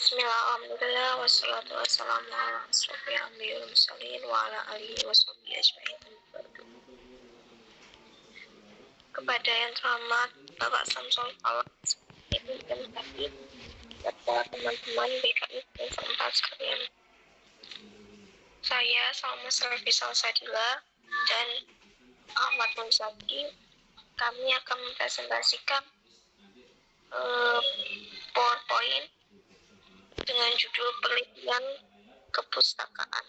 Bismillah, alhamdulillah, wassalatu wassalamu ala asrofil anbiya'i wal mursalin wa ala alihi washabihi ajma'in. Kepada yang terhormat Bapak Samsul Fawaz, Ibu dan Tadi, serta teman-teman BKI dan sekalian. Saya Salma Selvi Salsadila dan Ahmad Muzaki. Kami akan mempresentasikan PowerPoint dengan judul penelitian kepustakaan.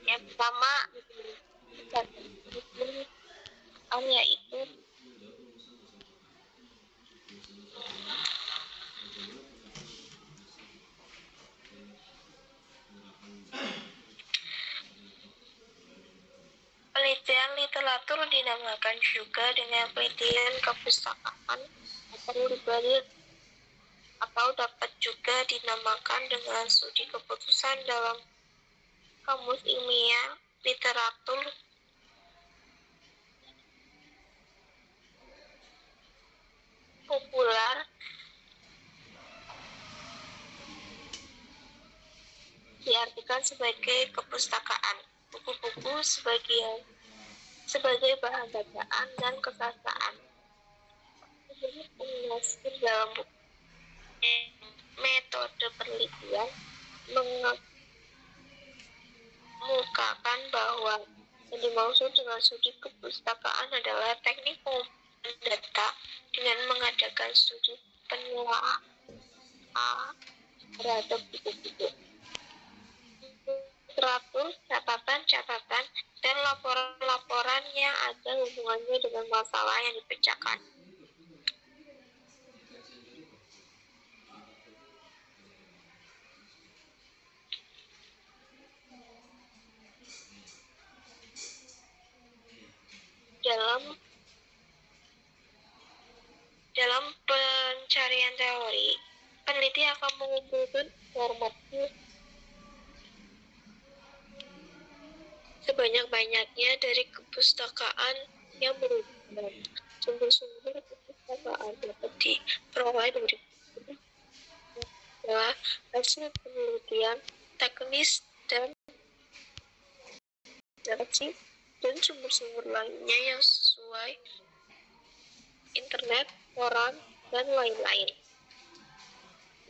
Yang pertama yaitu penelitian literatur, dinamakan juga dengan penelitian kepustakaan atau dapat juga dinamakan dengan studi keputusan dalam kamus ilmiah literatur. Populer diartikan sebagai kepustakaan, buku-buku sebagai bahan bacaan dan kesastraan. Jadi penjelasan dalam buku metode penelitian mengemukakan bahwa yang dimaksud dengan studi kepustakaan adalah teknik pengumpulan data dengan mengadakan studi penilaian terhadap buku-buku, literatur, catatan-catatan, dan laporan-laporan yang ada hubungannya dengan masalah yang dipecahkan. Dalam pencarian teori, peneliti akan mengumpulkan informasi sebanyak-banyaknya dari kepustakaan yang berbeda. Sumber-sumber kepustakaan dapat diperoleh dari hasil penelitian teknis dan sumber-sumber lainnya yang sesuai internet, koran, dan lain-lain.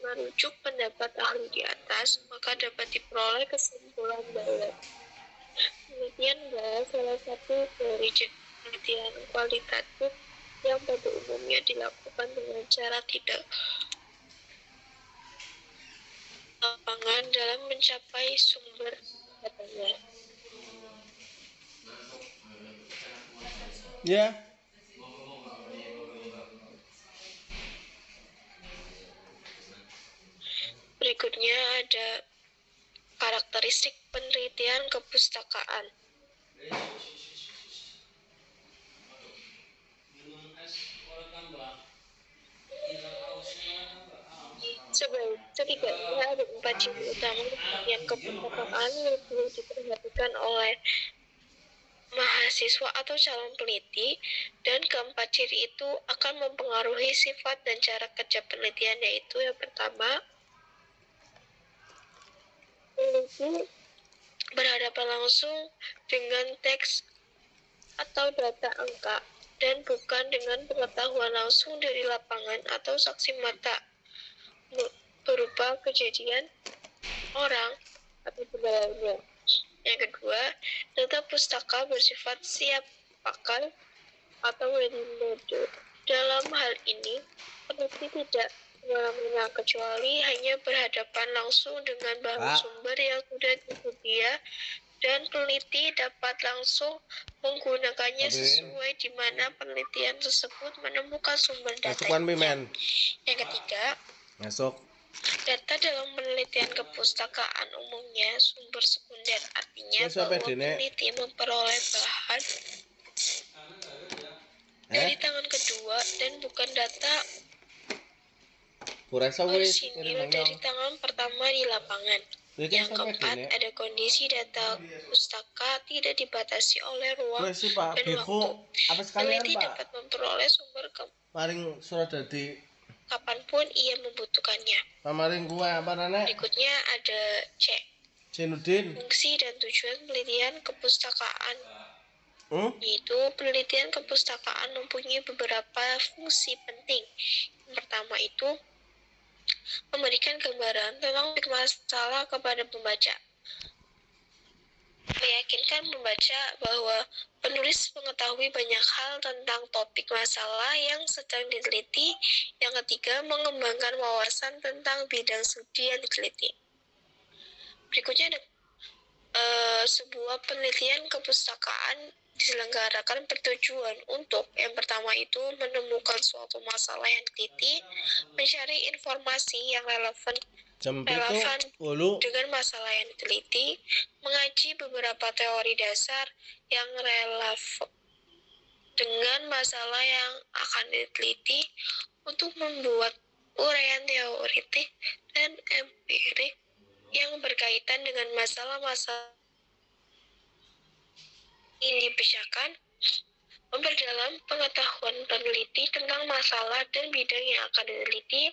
Merujuk pendapat ahli di atas, maka dapat diperoleh kesimpulan bahwa penelitian adalah salah satu dari penelitian kualitatif yang pada umumnya dilakukan dengan cara tidak lapangan dalam mencapai sumber datanya. Berikutnya ada karakteristik penelitian kepustakaan. Setidaknya ada 4 ciri utama penelitian kepustakaan yang perlu diperhatikan oleh mahasiswa atau calon peneliti, dan keempat ciri itu akan mempengaruhi sifat dan cara kerja penelitian, yaitu yang pertama, peneliti berhadapan langsung dengan teks atau data angka dan bukan dengan pengetahuan langsung dari lapangan atau saksi mata berupa kejadian orang atau sebagainya. Yang kedua, data pustaka bersifat siap pakai atau ready-made. Dalam hal ini, peneliti tidak semena-mena kecuali hanya berhadapan langsung dengan bahan sumber yang sudah tersedia, dan peneliti dapat langsung menggunakannya sesuai di mana penelitian tersebut menemukan sumber data. Yang ketiga, Data dalam penelitian kepustakaan umumnya sumber sekunder, artinya bahwa peneliti memperoleh bahan dari tangan kedua dan bukan data orisinil dari tangan pertama di lapangan. Yang keempat, ada kondisi data pustaka tidak dibatasi oleh ruang dan waktu. Peneliti dapat memperoleh sumber kapanpun ia membutuhkannya. Berikutnya ada C. Fungsi dan tujuan penelitian kepustakaan. Yaitu penelitian kepustakaan mempunyai beberapa fungsi penting. Yang pertama itu memberikan gambaran tentang masalah kepada pembaca, meyakinkan pembaca bahwa penulis mengetahui banyak hal tentang topik masalah yang sedang diteliti. Yang ketiga, mengembangkan wawasan tentang bidang studi yang diteliti. Berikutnya ada sebuah penelitian kepustakaan diselenggarakan bertujuan untuk yang pertama itu menemukan suatu masalah yang diteliti, mencari informasi yang relevan dengan masalah yang diteliti, mengaji beberapa teori dasar yang relevan dengan masalah yang akan diteliti, untuk membuat uraian teoritik dan empirik yang berkaitan dengan masalah-masalah ini dibicarakan, memperdalam pengetahuan peneliti tentang masalah dan bidang yang akan diteliti,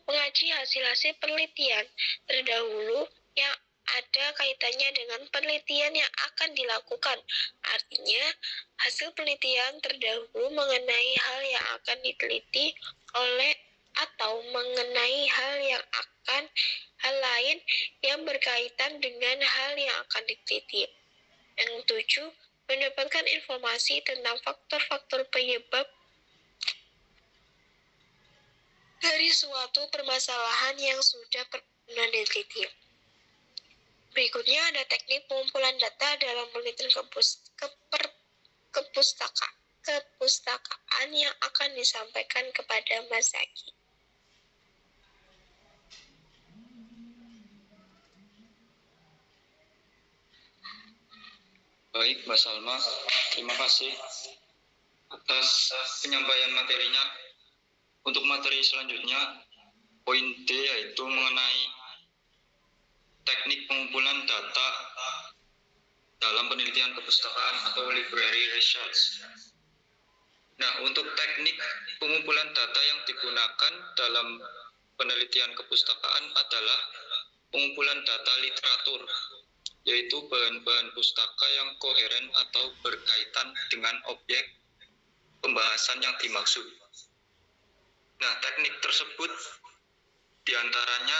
mengaji hasil-hasil penelitian terdahulu yang ada kaitannya dengan penelitian yang akan dilakukan. Artinya, hasil penelitian terdahulu mengenai hal yang akan diteliti oleh atau mengenai hal lain yang berkaitan dengan hal yang akan diteliti. Yang ketujuh, mendapatkan informasi tentang faktor-faktor penyebab dari suatu permasalahan yang sudah pernah diteliti. Berikutnya ada teknik pengumpulan data dalam penelitian kepustakaan yang akan disampaikan kepada Mas Zaki. Baik, Mbak Salma, terima kasih atas penyampaian materinya. Untuk materi selanjutnya, poin D yaitu mengenai teknik pengumpulan data dalam penelitian kepustakaan atau library research. Nah, untuk teknik pengumpulan data yang digunakan dalam penelitian kepustakaan adalah pengumpulan data literatur, yaitu bahan-bahan pustaka yang koheren atau berkaitan dengan objek pembahasan yang dimaksud. Nah, teknik tersebut diantaranya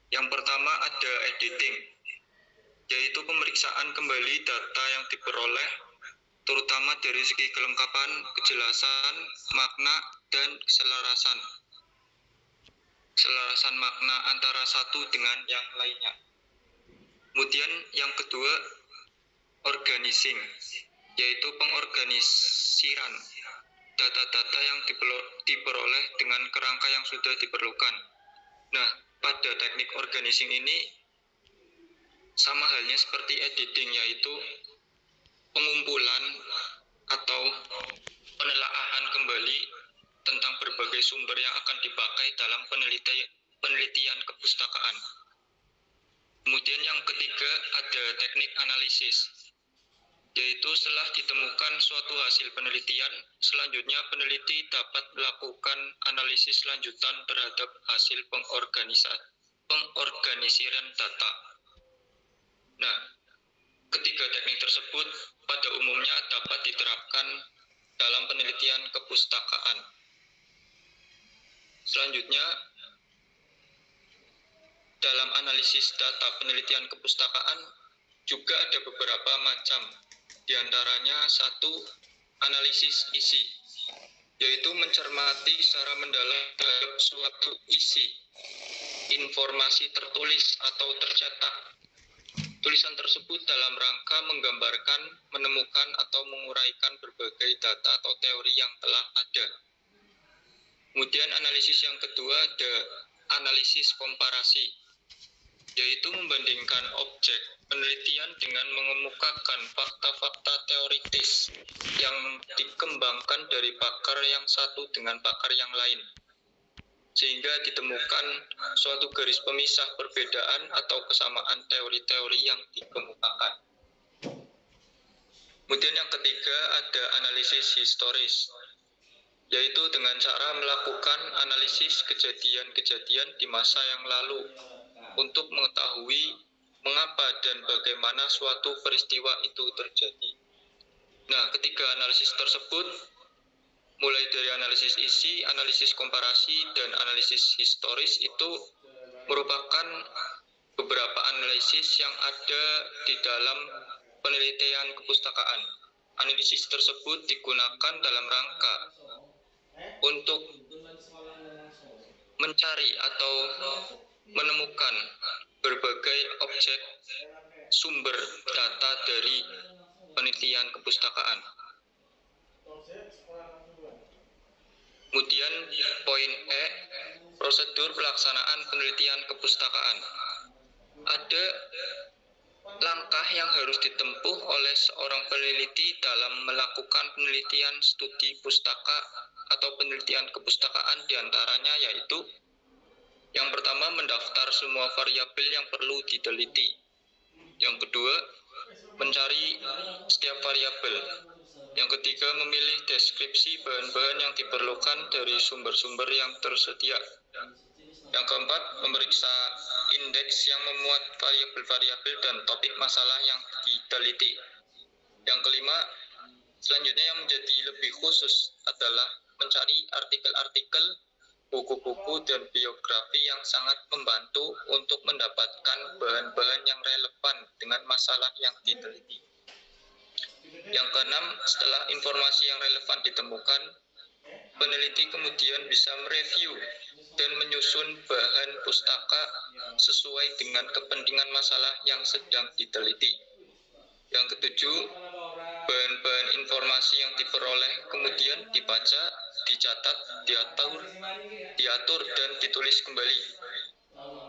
yang pertama ada editing, yaitu pemeriksaan kembali data yang diperoleh, terutama dari segi kelengkapan, kejelasan, makna, dan keselarasan makna antara satu dengan yang lainnya. Kemudian yang kedua, organizing, yaitu pengorganisiran data-data yang diperoleh dengan kerangka yang sudah diperlukan. Nah, pada teknik organizing ini sama halnya seperti editing, yaitu pengumpulan atau penelaahan kembali tentang berbagai sumber yang akan dipakai dalam penelitian kepustakaan. Kemudian yang ketiga ada teknik analisis, yaitu setelah ditemukan suatu hasil penelitian, selanjutnya peneliti dapat melakukan analisis lanjutan terhadap hasil pengorganisiran data. Nah, ketiga teknik tersebut pada umumnya dapat diterapkan dalam penelitian kepustakaan. Selanjutnya, dalam analisis data penelitian kepustakaan juga ada beberapa macam. Di antaranya satu, analisis isi, yaitu mencermati secara mendalam terhadap suatu isi, informasi tertulis atau tercetak. Tulisan tersebut dalam rangka menggambarkan, menemukan, atau menguraikan berbagai data atau teori yang telah ada. Kemudian analisis yang kedua ada analisis komparasi, yaitu membandingkan objek penelitian dengan mengemukakan fakta-fakta teoritis yang dikembangkan dari pakar yang satu dengan pakar yang lain, sehingga ditemukan suatu garis pemisah perbedaan atau kesamaan teori-teori yang dikemukakan. Kemudian yang ketiga ada analisis historis, yaitu dengan cara melakukan analisis kejadian-kejadian di masa yang lalu untuk mengetahui mengapa dan bagaimana suatu peristiwa itu terjadi. Nah, ketiga analisis tersebut, mulai dari analisis isi, analisis komparasi, dan analisis historis itu merupakan beberapa analisis yang ada di dalam penelitian kepustakaan. Analisis tersebut digunakan dalam rangka untuk mencari atau menemukan berbagai objek sumber data dari penelitian kepustakaan. Kemudian poin E, prosedur pelaksanaan penelitian kepustakaan. Ada langkah yang harus ditempuh oleh seorang peneliti dalam melakukan penelitian studi pustaka atau penelitian kepustakaan, diantaranya yaitu yang pertama, mendaftar semua variabel yang perlu diteliti. Yang kedua, mencari setiap variabel. Yang ketiga, memilih deskripsi bahan-bahan yang diperlukan dari sumber-sumber yang tersedia. Yang keempat, memeriksa indeks yang memuat variabel-variabel dan topik masalah yang diteliti. Yang kelima, selanjutnya yang menjadi lebih khusus adalah mencari artikel-artikel, buku-buku, dan biografi yang sangat membantu untuk mendapatkan bahan-bahan yang relevan dengan masalah yang diteliti. Yang keenam, setelah informasi yang relevan ditemukan, peneliti kemudian bisa mereview dan menyusun bahan pustaka sesuai dengan kepentingan masalah yang sedang diteliti. Yang ketujuh, bahan-bahan informasi yang diperoleh kemudian dibaca, dicatat, diatur, dan ditulis kembali.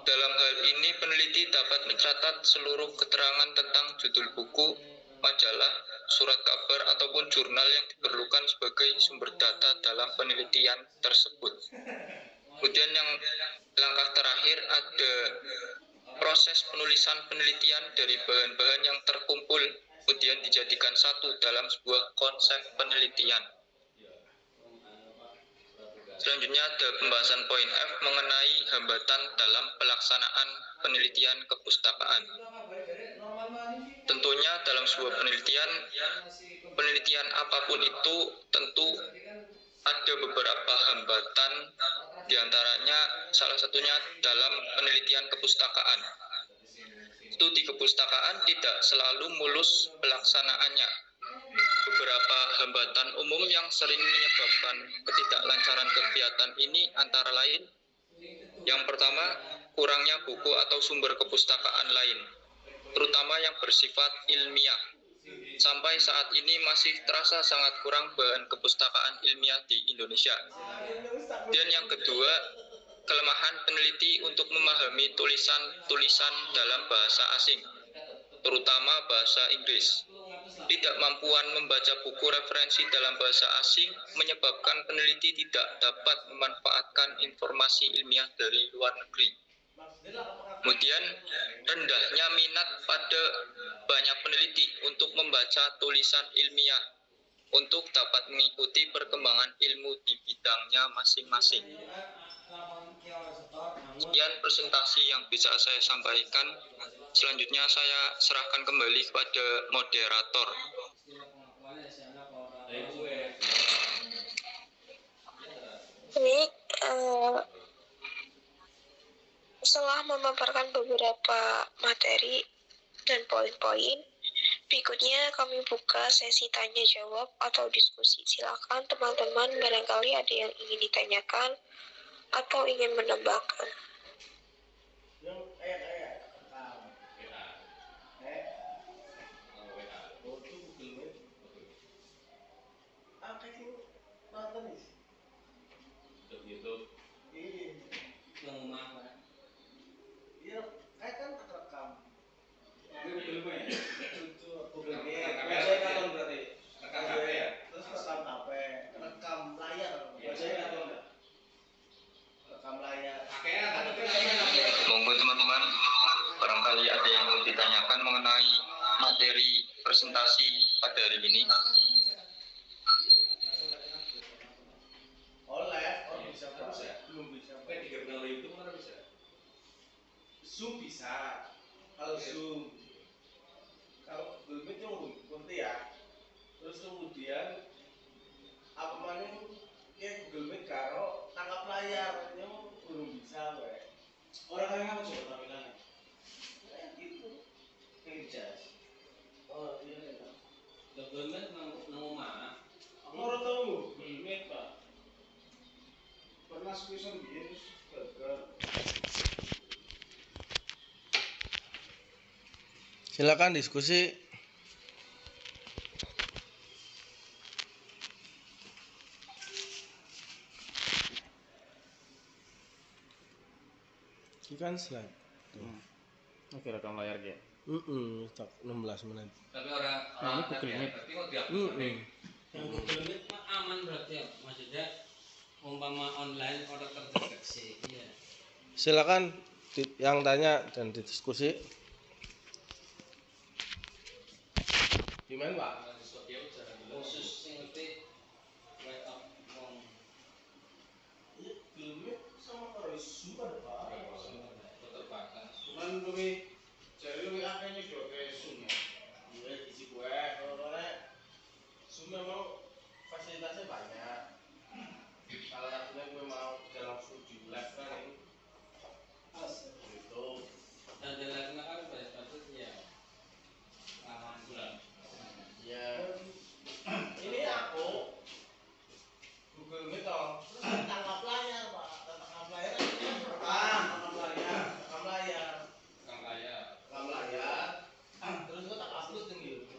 Dalam hal ini, peneliti dapat mencatat seluruh keterangan tentang judul buku, majalah, surat kabar, ataupun jurnal yang diperlukan sebagai sumber data dalam penelitian tersebut. Kemudian yang langkah terakhir ada proses penulisan penelitian dari bahan-bahan yang terkumpul, kemudian dijadikan satu dalam sebuah konsep penelitian. Selanjutnya ada pembahasan poin F mengenai hambatan dalam pelaksanaan penelitian kepustakaan. Tentunya dalam sebuah penelitian apapun itu tentu ada beberapa hambatan, diantaranya salah satunya dalam penelitian kepustakaan. Studi kepustakaan tidak selalu mulus pelaksanaannya. Beberapa hambatan umum yang sering menyebabkan ketidaklancaran kegiatan ini antara lain, yang pertama, kurangnya buku atau sumber kepustakaan lain, terutama yang bersifat ilmiah. Sampai saat ini masih terasa sangat kurang bahan kepustakaan ilmiah di Indonesia. Dan yang kedua, kelemahan peneliti untuk memahami tulisan-tulisan dalam bahasa asing, terutama bahasa Inggris. Ketidakmampuan membaca buku referensi dalam bahasa asing menyebabkan peneliti tidak dapat memanfaatkan informasi ilmiah dari luar negeri. Kemudian, rendahnya minat pada banyak peneliti untuk membaca tulisan ilmiah untuk dapat mengikuti perkembangan ilmu di bidangnya masing-masing. Sekian presentasi yang bisa saya sampaikan. Selanjutnya saya serahkan kembali kepada moderator. Baik, setelah memaparkan beberapa materi dan poin-poin, berikutnya kami buka sesi tanya jawab atau diskusi. Silakan teman-teman, barangkali ada yang ingin ditanyakan atau ingin menambahkan. Monggo teman-teman, barangkali ada yang mau ditanyakan mengenai materi presentasi pada hari ini. Zoom bisa, kalau Zoom, kalau Google Meet yang ngerti ya. Terus kemudian apa mana kayak Google Meet karo tangkap layar yang belum bisa, we. Orang kalian apa coba tampilannya? Gitu, ngejaz. Oh iya ya. Google Meet nang mana? Aku ora tahu Google Meet pak. Pernah sekisan biar gagal. Silakan diskusi. Ini kan slide. Oke, rekam layar ya. Tak 16 menit. Tapi orang Ini Google Meet. Tapi kok dihapus sampai yang Google Meet mah aman berarti ya. Maksudnya umpama online orang terdeteksi. Iya. Silakan yang tanya dan didiskusi. Gimana pak? Khusus yang ngerti wake up from Google Meet sama karo Zoom ada pak. terbatas. Cuman lebih jadi lebih akhirnya juga kayak Zoom ya. Iya isi gue soalnya Zoom memang fasilitasnya banyak. Salah satunya gue mau dalam studio live kan ini. Gitu. Dan jalannya kan batas ya. Aman bulan. Ya. Ini aku Google Meet toh. Terus tangkap layar pak. Tangkap layar ini tangkap layar. Rekam layar. Rekam layar. Terus gue tak upload yang gitu.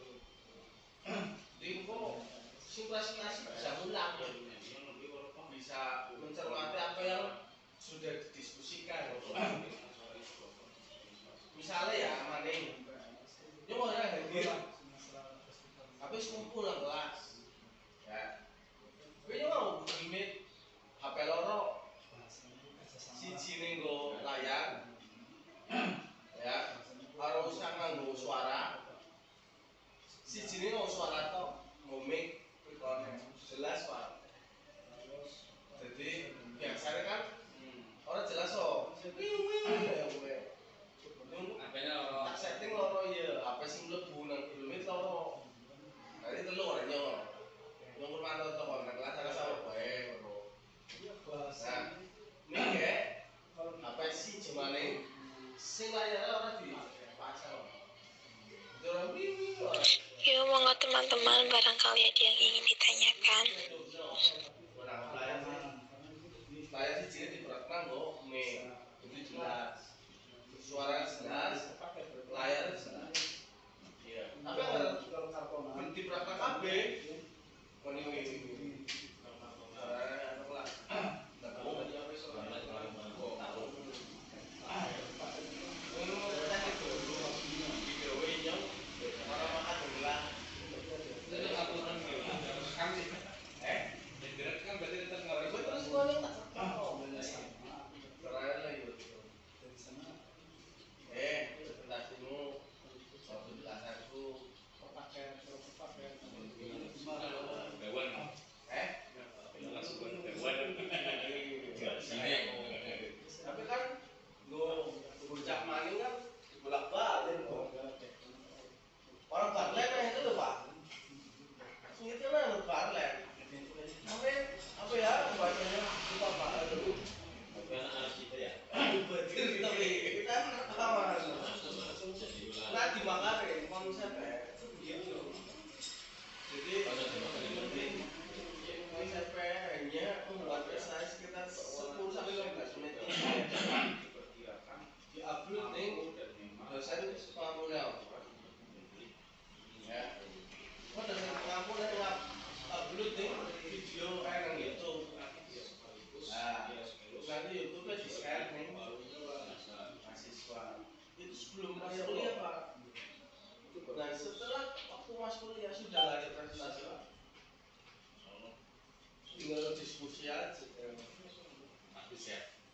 Di info simulasi bisa ulang ya. Bisa mencermati apa yang sudah didiskusikan. Misalnya ya maning. Dia mau hadir. Tapi sekumpul lah kelas. Ya. Gue mau Meet HP loro. Siji ning nggo layar. Ya. Karo usah nggo suara. Siji ning nggo suara tok, nggo mic record. Jelas, Pak. Jadi biasanya kan orang jelas kok. Apanya loro. Tak setting loro ya, apa sing mlebu nang Google Meet loro. Tadi telu ora nyo. Nomor mantau to kon kelas ana sama bae ngono. Nah, mike apa sih cumane sing layar ora dipasang. Dorong wiwi. Yuk, monggo teman-teman, barangkali ada yang ingin ditanyakan. Layar siji diperekna nggo mic. Itu jelas. Suara jelas, layar jelas. Iya. Tapi kalau berhenti praktek KB, kon ini. Anu kelas.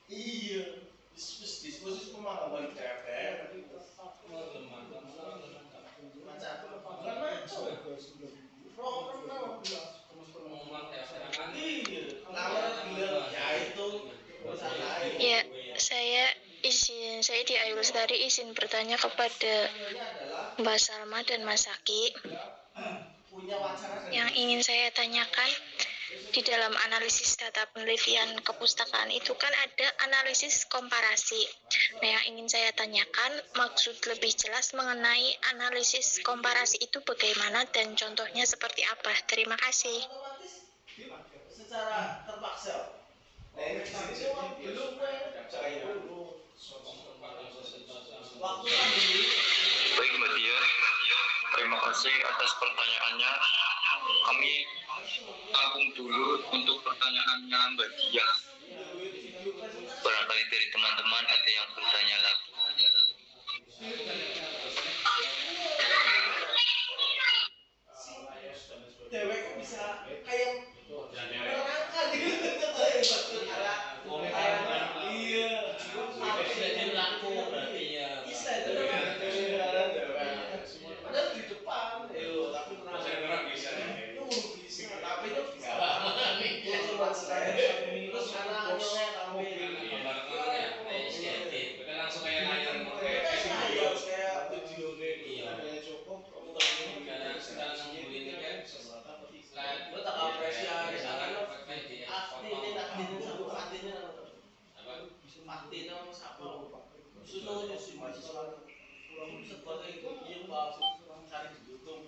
Iya, diskusi pemahaman DPR. Macam bukan maco. Iya, lamar bilang ya itu urusan lain. Ya, saya di Ayu Lestari izin bertanya kepada Mbak Salma dan Mas Saki. Punya wacana dan Yang ingin saya tanyakan, di dalam analisis data penelitian kepustakaan itu kan ada analisis komparasi. Nah, yang ingin saya tanyakan, maksud lebih jelas mengenai analisis komparasi itu bagaimana dan contohnya seperti apa? Terima kasih. otomatis secara terpaksa. Nah ini di sini semua belum waktu pandemi. Baik Mbak Dia, terima kasih atas pertanyaannya. Kami tampung dulu untuk pertanyaannya Mbak Dia. Barangkali dari teman-teman ada yang bertanya lagi. Dewek bisa kayak menerangkan gitu. Iya. Bisa itu padahal di depan, tapi bisa. Tapi itu bisa. Terus anaknya tampil. Langsung kayak layar Harus kayak video cukup. Lo tak apresiasi sana Fakti satu Faktinya Fakti nama siapa? Susu sih masih kurang sebuah itu yang bagus cari di YouTube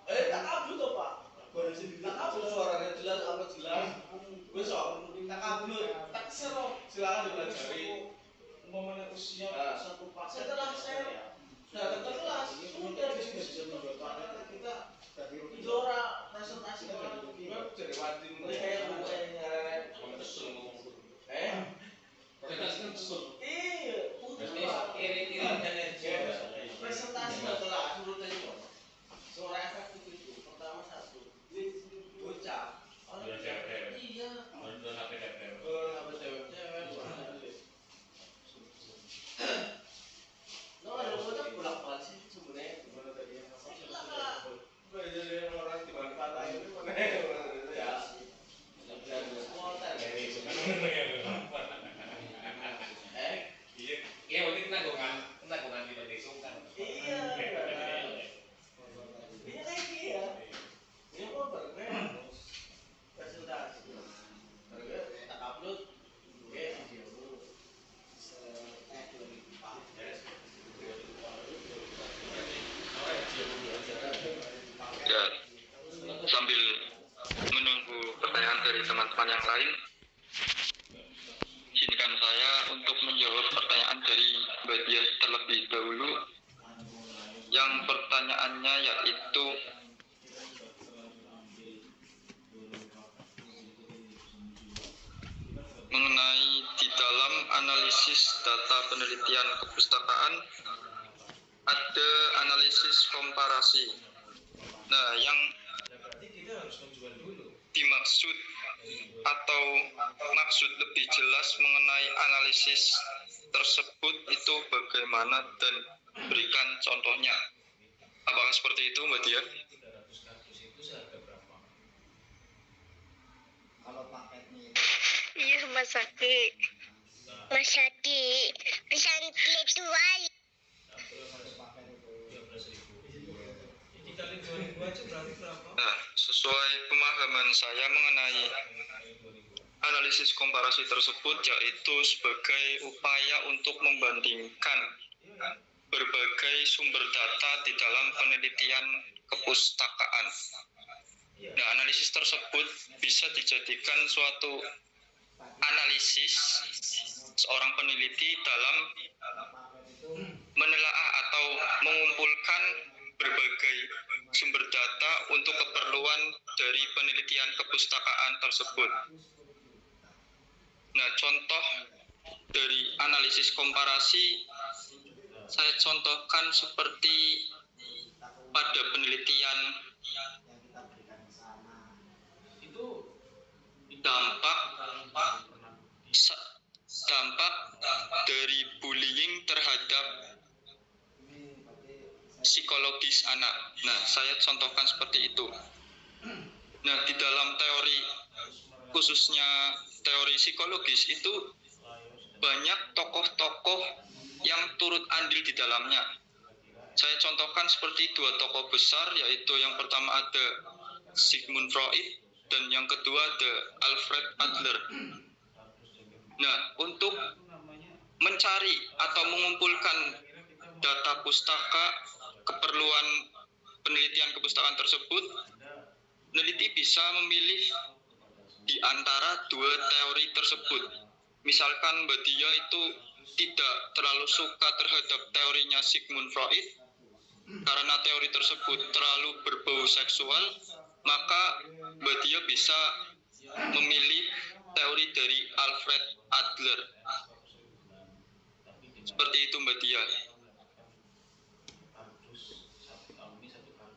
tak kabut toh Pak. Baru sini tak kabut suaranya jelas apa jelas. Besok tak kabut tak serok silakan dipelajari. Umpamanya usia satu pak setelah saya datang ke kelas sudah diskusi kita Jora presentasi gimana jadi wajib kayak iya presentasi kelas menurut saya suara efektif itu pertama satu bocah iya cewek no ada bocah bolak-balik sih sebenarnya gimana tadi jadi orang dimanfaatin itu mana ya Ya, sambil menunggu pertanyaan dari teman-teman yang lain, izinkan saya untuk menjawab pertanyaan dari Mbak Dia terlebih dahulu. Yang pertanyaannya yaitu mengenai di dalam analisis data penelitian kepustakaan ada analisis komparasi. Nah, yang dimaksud atau maksud lebih jelas mengenai analisis tersebut itu bagaimana dan berikan contohnya. Apakah seperti itu Mbak Dia? Iya, Mas Saki. Mas Saki, Nah, sesuai pemahaman saya mengenai analisis komparasi tersebut yaitu sebagai upaya untuk membandingkan berbagai sumber data di dalam penelitian kepustakaan. Nah, analisis tersebut bisa dijadikan suatu analisis seorang peneliti dalam menelaah atau mengumpulkan berbagai sumber data untuk keperluan dari penelitian kepustakaan tersebut. Nah, contoh dari analisis komparasi saya contohkan seperti pada penelitian dampak dari bullying terhadap psikologis anak. Nah, saya contohkan seperti itu. Nah, di dalam teori, khususnya teori psikologis itu banyak tokoh-tokoh yang turut andil di dalamnya. Saya contohkan seperti dua tokoh besar, yaitu yang pertama ada Sigmund Freud dan yang kedua ada Alfred Adler. Nah, untuk mencari atau mengumpulkan data pustaka keperluan penelitian kepustakaan tersebut, peneliti bisa memilih di antara dua teori tersebut. Misalkan Mbak Dia itu tidak terlalu suka terhadap teorinya Sigmund Freud karena teori tersebut terlalu berbau seksual, maka Mbak Dia bisa memilih teori dari Alfred Adler. Seperti itu Mbak Dia.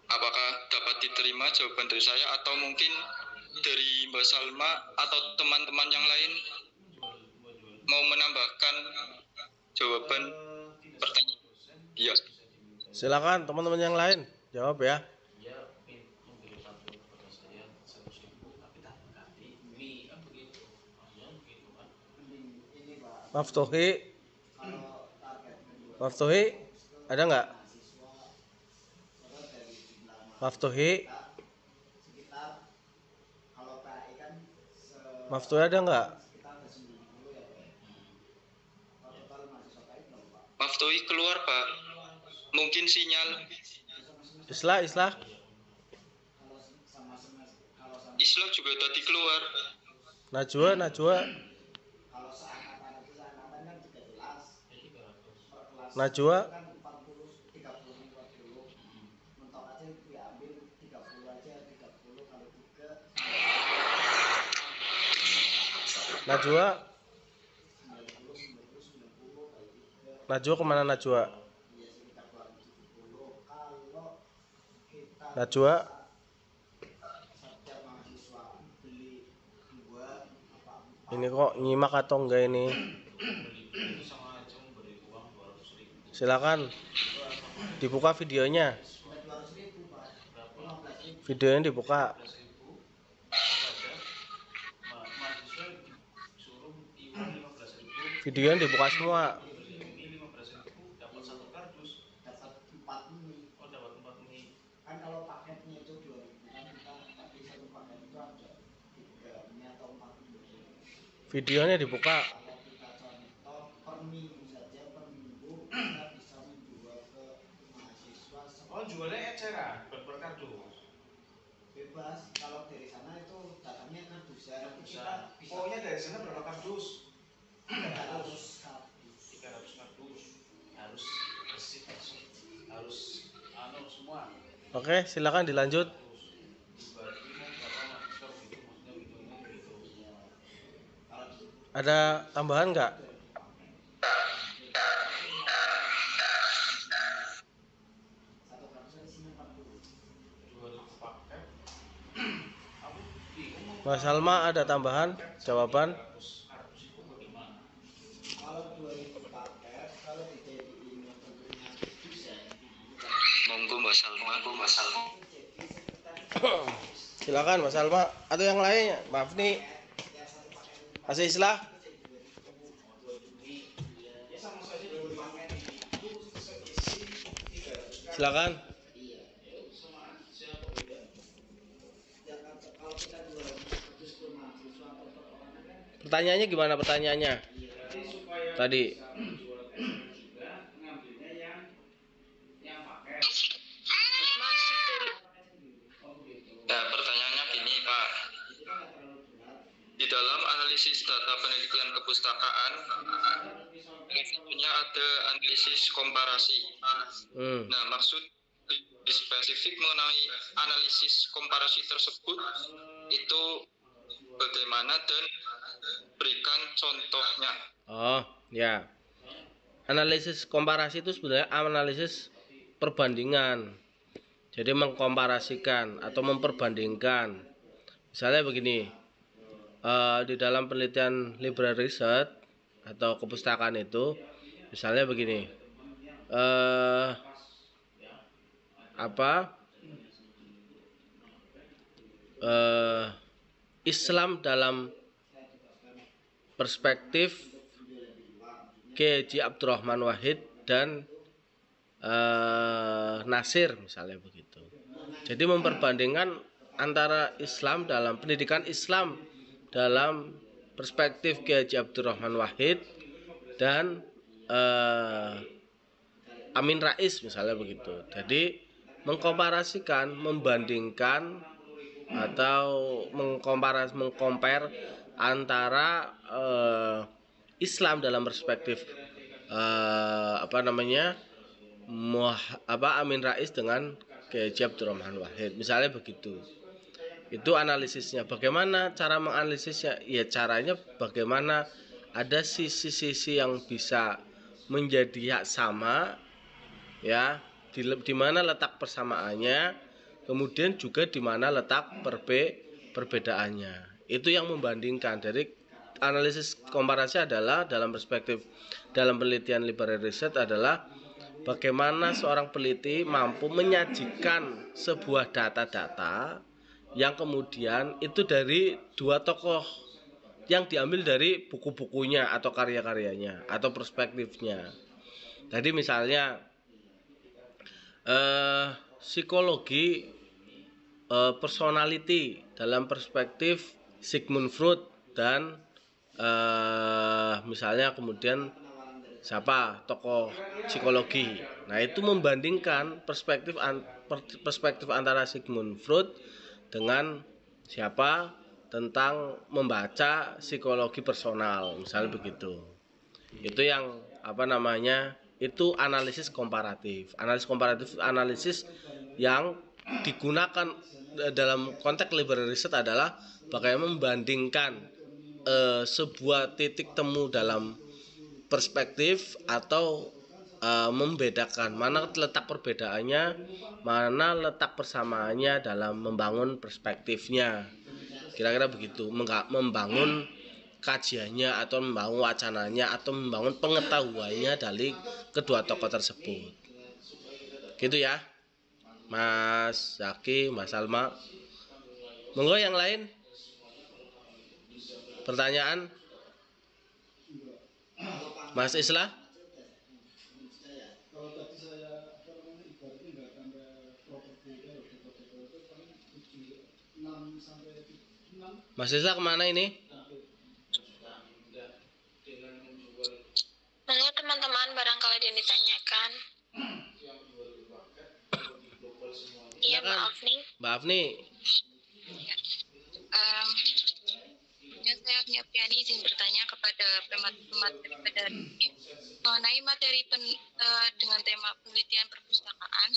Apakah dapat diterima jawaban dari saya, atau mungkin dari Mbak Salma atau teman-teman yang lain mau menambahkan jawaban pertanyaan? Iya. Silakan teman-teman yang lain jawab ya. Maftuhi, ada nggak? Maftuhi ada nggak? Maftuhi keluar Pak, mungkin sinyal. Islah. Islah juga tadi keluar. Najwa. Najwa kemana Najwa? Ini kok nyimak atau enggak ini? Silakan dibuka videonya. Videonya dibuka. Videonya dibuka semua. Videonya dibuka. Oh, jualnya eceran, bukan kardus. Bebas, kalau dari sana itu datangnya kardus ya. Nanti kita bisa. Pokoknya dari sana berapa kardus? 300 kardus. Harus bersih, harus semua. Oke, silakan dilanjut. Ada tambahan nggak? Mas Salma ada tambahan jawaban? Kalau 2000 paket, kalau dijadiin bentuknya bisa. Monggo Mbak Salma. Silakan Mas Salma atau yang lainnya. Maaf nih. Masih Islah? Silakan. Pertanyaannya gimana pertanyaannya? Tadi. Nah, pertanyaannya gini Pak. Di dalam analisis data penelitian kepustakaan, ada analisis komparasi. Nah, maksud spesifik mengenai analisis komparasi tersebut itu bagaimana dan berikan contohnya. Oh, ya. Analisis komparasi itu sebenarnya analisis perbandingan. Jadi mengkomparasikan atau memperbandingkan. Misalnya begini. di dalam penelitian library research atau kepustakaan itu, misalnya begini, Islam dalam perspektif K.J. Abdurrahman Wahid dan Nasir, misalnya begitu. Jadi memperbandingkan antara Islam dalam pendidikan Islam dalam perspektif K.J. Abdurrahman Wahid dan Amin Rais, misalnya begitu. Jadi mengkomparasikan, membandingkan atau mengkompar antara Islam dalam perspektif Amin Rais dengan K.J. Abdurrahman Wahid, misalnya begitu. Itu analisisnya. Bagaimana cara menganalisisnya? Ya caranya bagaimana ada sisi-sisi yang bisa menjadi sama, ya, di mana letak persamaannya, kemudian juga di mana letak perbedaannya. Itu yang membandingkan. Dari analisis komparasi adalah dalam perspektif dalam penelitian library research adalah bagaimana seorang peneliti mampu menyajikan sebuah data-data yang kemudian itu dari dua tokoh yang diambil dari buku-bukunya atau karya-karyanya atau perspektifnya. Tadi misalnya psikologi personality dalam perspektif Sigmund Freud dan misalnya kemudian siapa tokoh psikologi. Nah, itu membandingkan perspektif antara Sigmund Freud dengan siapa tentang membaca psikologi personal, misalnya begitu. Itu yang itu analisis komparatif. Analisis yang digunakan dalam konteks library research adalah bagaimana membandingkan sebuah titik temu dalam perspektif atau membedakan mana letak perbedaannya, mana letak persamaannya dalam membangun perspektifnya. Kira-kira begitu, membangun kajiannya atau membangun wacananya atau membangun pengetahuannya dari kedua tokoh tersebut. Gitu ya, Mas Zaki, Mas Salma. Monggo yang lain. Pertanyaan? Mas Islah? Kalau tadi saya ibaratnya nggak tambah properti itu paling 6 sampai 6. Mas Islah kemana ini? Monggo teman-teman, barangkali ada yang ditanyakan. Iya, Mbak Afni. Mbak Afni. Ya, saya Afni izin bertanya kepada pemateri mengenai materi dengan tema penelitian perpustakaan.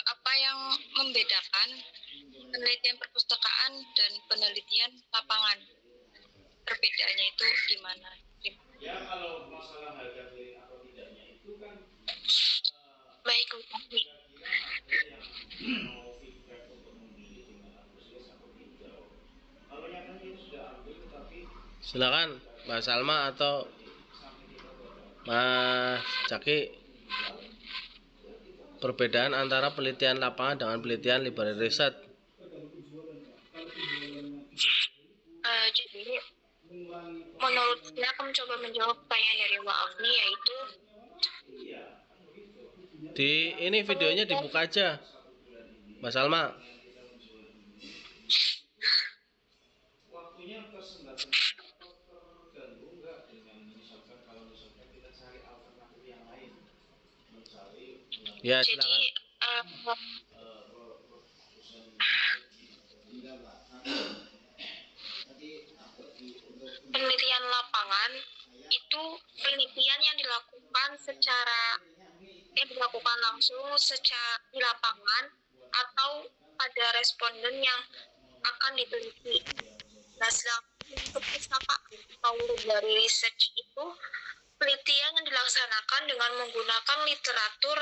Apa yang membedakan penelitian perpustakaan dan penelitian lapangan? Perbedaannya itu di mana? Ya, kalau masalah harga diri atau tidaknya itu kan Baik, Afni. mau feedback untuk memilih dengan antusias atau tidak. Kalau nyatanya itu sudah ambil, tapi Silakan Mas Salma atau Mas Zaki. Perbedaan antara penelitian lapangan dengan penelitian library research. Jadi menurut saya akan mencoba menjawab pertanyaan dari Mbak Afni, yaitu Di ini videonya dibuka aja, Mas Salma. waktunya tersendat atau terganggu nggak dengan misalkan kalau misalkan kita cari alternatif yang lain, mencari Ya, jadi silakan. penelitian lapangan itu penelitian yang dilakukan langsung secara di lapangan atau pada responden yang akan diteliti. Nah, sedangkan untuk perpustakaan atau dari research itu penelitian yang dilaksanakan dengan menggunakan literatur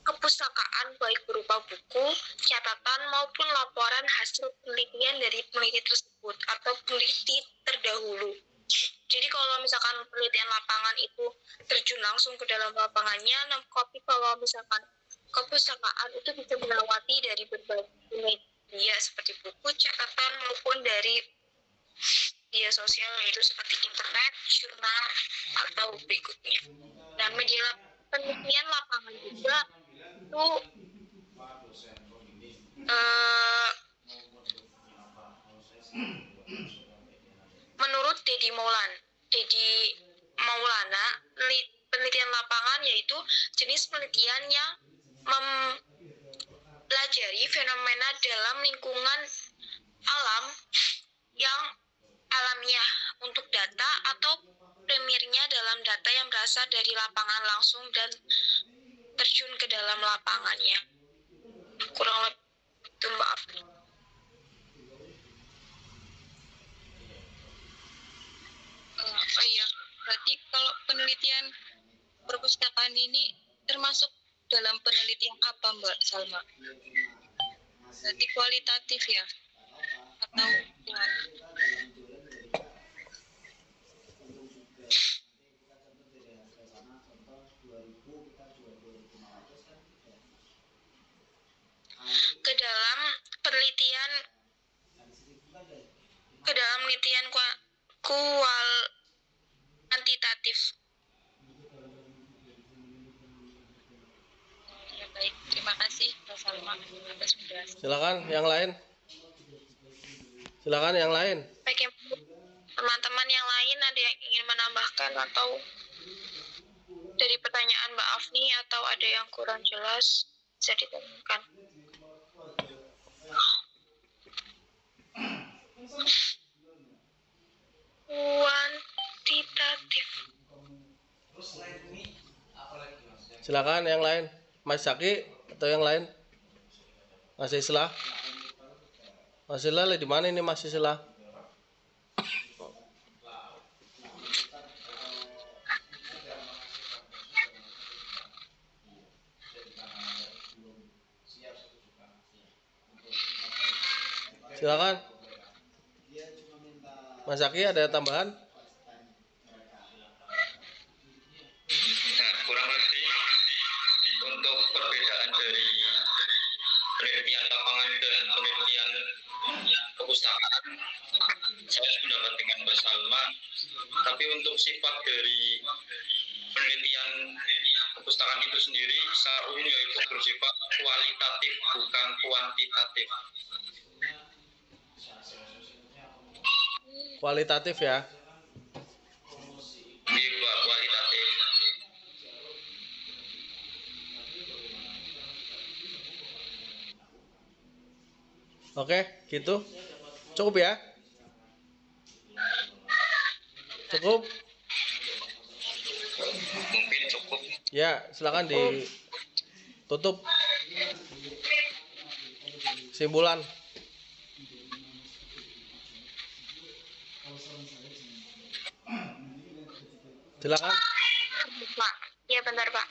kepustakaan baik berupa buku, catatan maupun laporan hasil penelitian dari peneliti tersebut atau peneliti terdahulu. Jadi kalau misalkan penelitian lapangan itu terjun langsung ke dalam lapangannya, tapi kalau misalkan kepustakaan itu bisa melewati dari berbagai media seperti buku, catatan maupun dari media sosial yaitu seperti internet, jurnal, atau berikutnya. Dan media penelitian lapangan juga itu menurut Dedi Maulana, penelitian lapangan yaitu jenis penelitian yang mempelajari fenomena dalam lingkungan alam yang alamiah untuk data atau primernya dalam data yang berasal dari lapangan langsung dan terjun ke dalam lapangannya. Kurang lebih itu Mbak Afri. Oh iya, berarti kalau penelitian perpustakaan ini termasuk dalam penelitian apa Mbak Salma? Berarti kualitatif ya? Atau ke dalam penelitian kuantitatif. ya baik, terima kasih Mbak Salma atas penjelasan. Silakan yang lain. Silakan yang lain. Baik, teman-teman yang lain ada yang ingin menambahkan atau dari pertanyaan Mbak Afni atau ada yang kurang jelas bisa ditanyakan. Kuantitatif. Silakan yang lain. Mas Zaki atau yang lain? Mas Islah. Mas Islah di mana ini Mas Islah? Silakan. Mas Zaki ada tambahan? Nah, kurang lebih untuk perbedaan dari penelitian lapangan dan penelitian kepustakaan, saya sependapat dengan Mbak Salma. Tapi untuk sifat dari penelitian kepustakaan itu sendiri secara umum yaitu bersifat kualitatif bukan kuantitatif. Kualitatif ya. Iya, kualitatif. Oke, gitu. Cukup ya? Cukup? Mungkin cukup. Ya, silakan ditutup. Kesimpulan. Silakan. Pak, ya bentar Pak.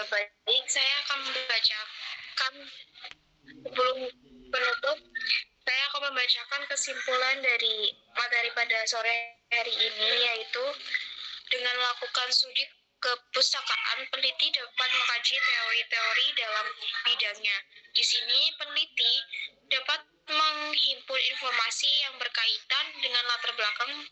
Baik, saya akan membacakan sebelum penutup. Saya akan membacakan kesimpulan dari materi pada sore hari ini, yaitu dengan melakukan studi kepustakaan, peneliti dapat mengkaji teori-teori dalam bidangnya. Di sini, peneliti dapat menghimpun informasi yang berkaitan dengan latar belakang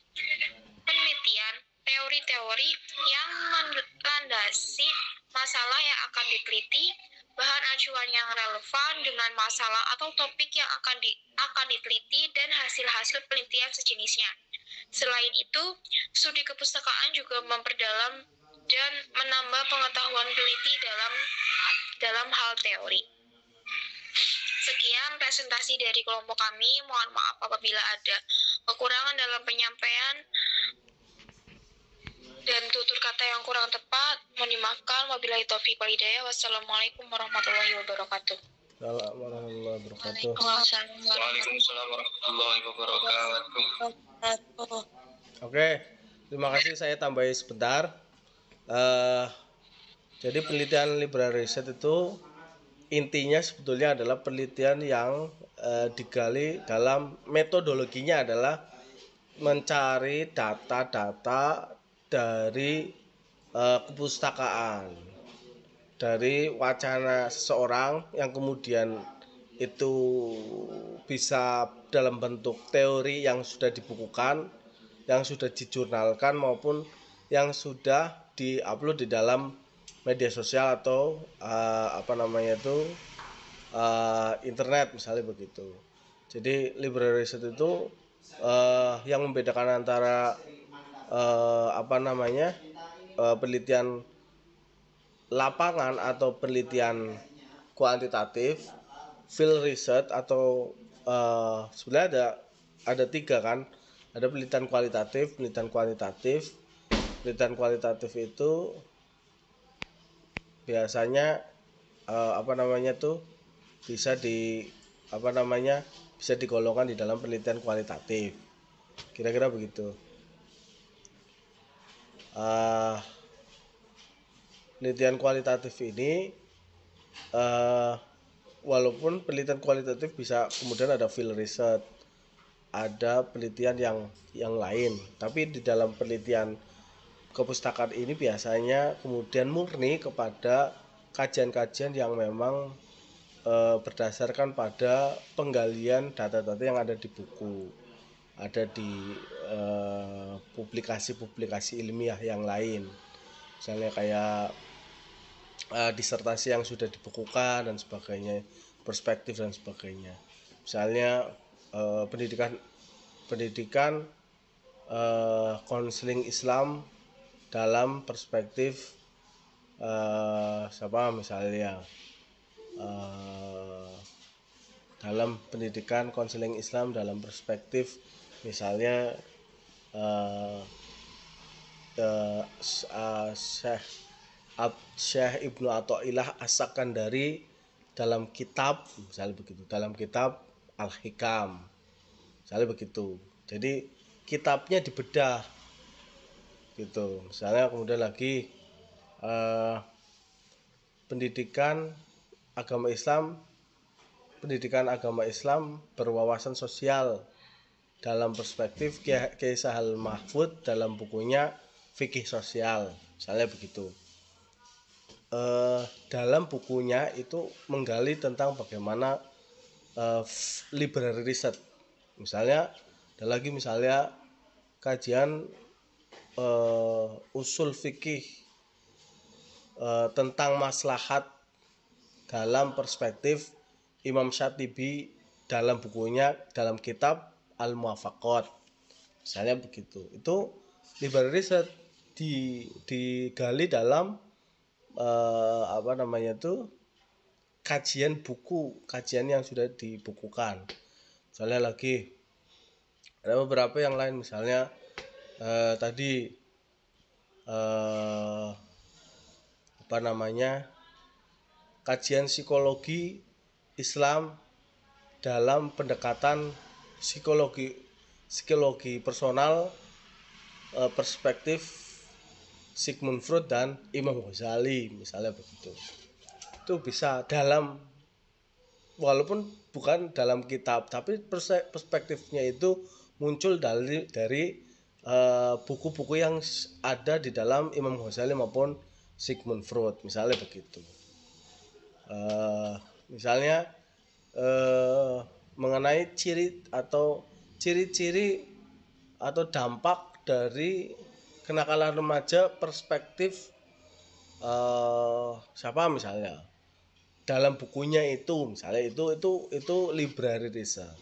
penelitian, teori-teori yang melandasi masalah yang akan diteliti, bahan acuan yang relevan dengan masalah atau topik yang akan diteliti, dan hasil-hasil penelitian sejenisnya. Selain itu, studi kepustakaan juga memperdalam dan menambah pengetahuan peneliti dalam hal teori. Sekian presentasi dari kelompok kami. Mohon maaf apabila ada kekurangan dalam penyampaian. dan tutur kata yang kurang tepat mohon dimaafkan. Wabillahi taufiq wal hidayah. Wassalamualaikum warahmatullahi wabarakatuh. Assalamualaikum warahmatullahi wabarakatuh. Waalaikumsalam warahmatullahi wabarakatuh. Oke, terima kasih. Saya tambahi sebentar. Jadi penelitian liberal research itu intinya sebetulnya adalah penelitian yang digali dalam metodologinya adalah mencari data-data dari kepustakaan, dari wacana seseorang yang kemudian itu bisa dalam bentuk teori yang sudah dibukukan, yang sudah dijurnalkan maupun yang sudah diupload di dalam media sosial atau internet misalnya begitu. Jadi liberal research itu yang membedakan antara penelitian lapangan atau penelitian kuantitatif, field research atau sebenarnya ada 3 kan. Ada penelitian kualitatif, penelitian kuantitatif. Penelitian kualitatif itu biasanya bisa digolongkan di dalam penelitian kualitatif. Kira-kira begitu. Penelitian kualitatif ini walaupun penelitian kualitatif bisa kemudian ada field research, ada penelitian yang lain, tapi di dalam penelitian kepustakaan ini biasanya kemudian murni kepada kajian-kajian yang memang berdasarkan pada penggalian data-data yang ada di buku, ada di publikasi-publikasi ilmiah yang lain, misalnya kayak disertasi yang sudah dibukukan dan sebagainya, perspektif dan sebagainya. Misalnya pendidikan konseling Islam dalam perspektif dalam pendidikan konseling Islam dalam perspektif misalnya Syekh Ibnu Athaillah As-Sakandari dalam kitab misalnya begitu, dalam kitab Al-Hikam misalnya begitu. Jadi kitabnya dibedah gitu. Misalnya kemudian lagi pendidikan agama Islam berwawasan sosial dalam perspektif Kiai Sahal Mahfud dalam bukunya Fikih Sosial misalnya begitu. Dalam bukunya itu menggali tentang bagaimana liberal research. Misalnya ada lagi misalnya kajian usul fikih tentang maslahat dalam perspektif Imam Syatibi dalam bukunya dalam kitab Al-Muwafaqat misalnya begitu. Itu liberal research digali dalam kajian yang sudah dibukukan. Misalnya lagi ada beberapa yang lain, misalnya kajian psikologi Islam dalam pendekatan psikologi personal perspektif Sigmund Freud dan Imam Ghazali misalnya begitu. Itu bisa walaupun bukan dalam kitab, tapi perspektifnya itu muncul dari buku-buku yang ada di dalam Imam Ghazali maupun Sigmund Freud misalnya begitu. Misalnya mengenai ciri-ciri atau dampak dari kenakalan remaja perspektif misalnya dalam bukunya itu misalnya itu library research,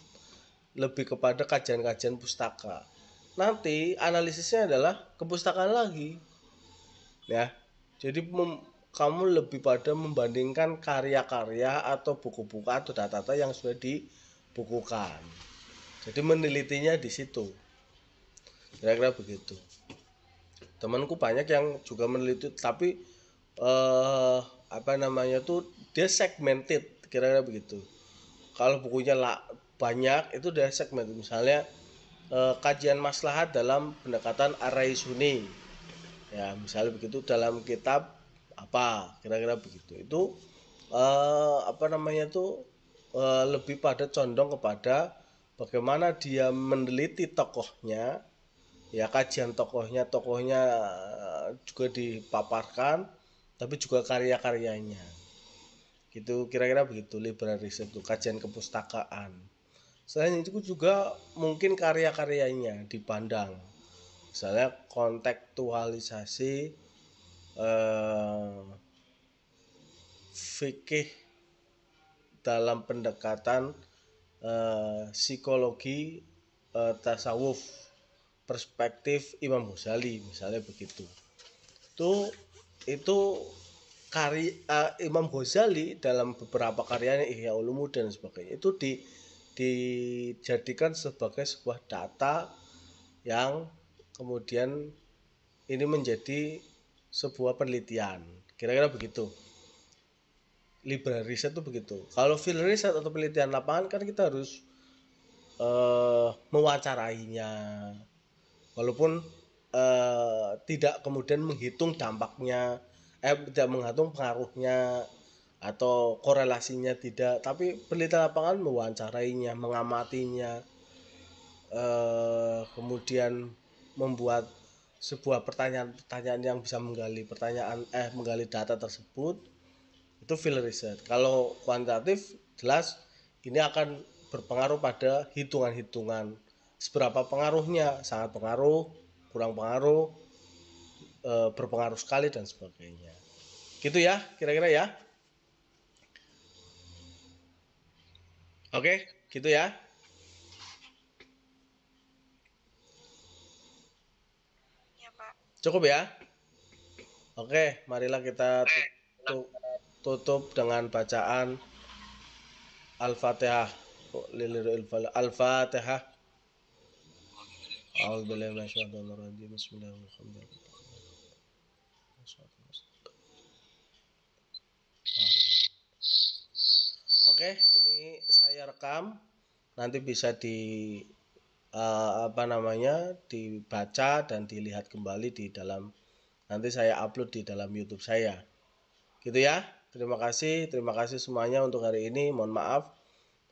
lebih kepada kajian-kajian pustaka. Nanti analisisnya adalah kepustakaan lagi ya. Jadi kamu lebih pada membandingkan karya-karya atau buku-buku atau data-data yang sudah dibukukan. Jadi menelitinya di situ. Kira-kira begitu. Temanku banyak yang juga meneliti, tapi apa namanya tuh dia segmented, kira-kira begitu. Kalau bukunya banyak itu dia segmented. Misalnya kajian maslahat dalam pendekatan Ar-Rai Sunni, ya misalnya begitu, dalam kitab apa, kira-kira begitu. Itu apa namanya tuh lebih pada condong kepada bagaimana dia meneliti tokohnya, ya kajian tokohnya juga dipaparkan, tapi juga karya-karyanya gitu, kira-kira begitu. Liberal research itu kajian kepustakaan. Selain itu juga mungkin karya-karyanya dipandang, misalnya kontekstualisasi fikih dalam pendekatan psikologi tasawuf, perspektif Imam Ghazali, misalnya begitu. Itu Imam Ghazali dalam beberapa karyanya, Ihya Ulumuddin dan sebagainya, itu dijadikan sebagai sebuah data yang kemudian ini menjadi sebuah penelitian, kira-kira begitu. Liberal research itu begitu. Kalau field research atau penelitian lapangan kan kita harus mewawancarainya, walaupun tidak kemudian menghitung dampaknya, tidak menghitung pengaruhnya atau korelasinya, tidak, tapi penelitian lapangan mewawancarainya, mengamatinya, kemudian membuat sebuah pertanyaan yang bisa menggali data tersebut, itu field research. Kalau kuantitatif jelas ini akan berpengaruh pada hitungan-hitungan, seberapa pengaruhnya, sangat pengaruh, kurang pengaruh, berpengaruh sekali dan sebagainya. Gitu ya, kira-kira ya. Oke, gitu ya. Ya, Pak. Cukup ya. Oke, marilah kita tutup dengan bacaan Al-Fatihah. Al-Fatihah. A'udzubillahi minasyaitonir rajim. Bismillahirrahmanirrahim. Oke, ini saya rekam, nanti bisa dibaca dan dilihat kembali di dalam, nanti saya upload di dalam YouTube saya. Gitu ya. Terima kasih semuanya untuk hari ini. Mohon maaf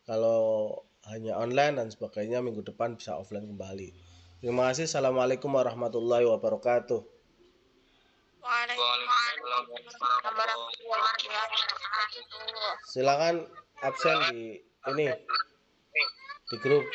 kalau hanya online dan sebagainya, minggu depan bisa offline kembali. Terima kasih. Assalamualaikum warahmatullahi wabarakatuh. Waalaikumsalam warahmatullahi wabarakatuh. Silakan absen di grup.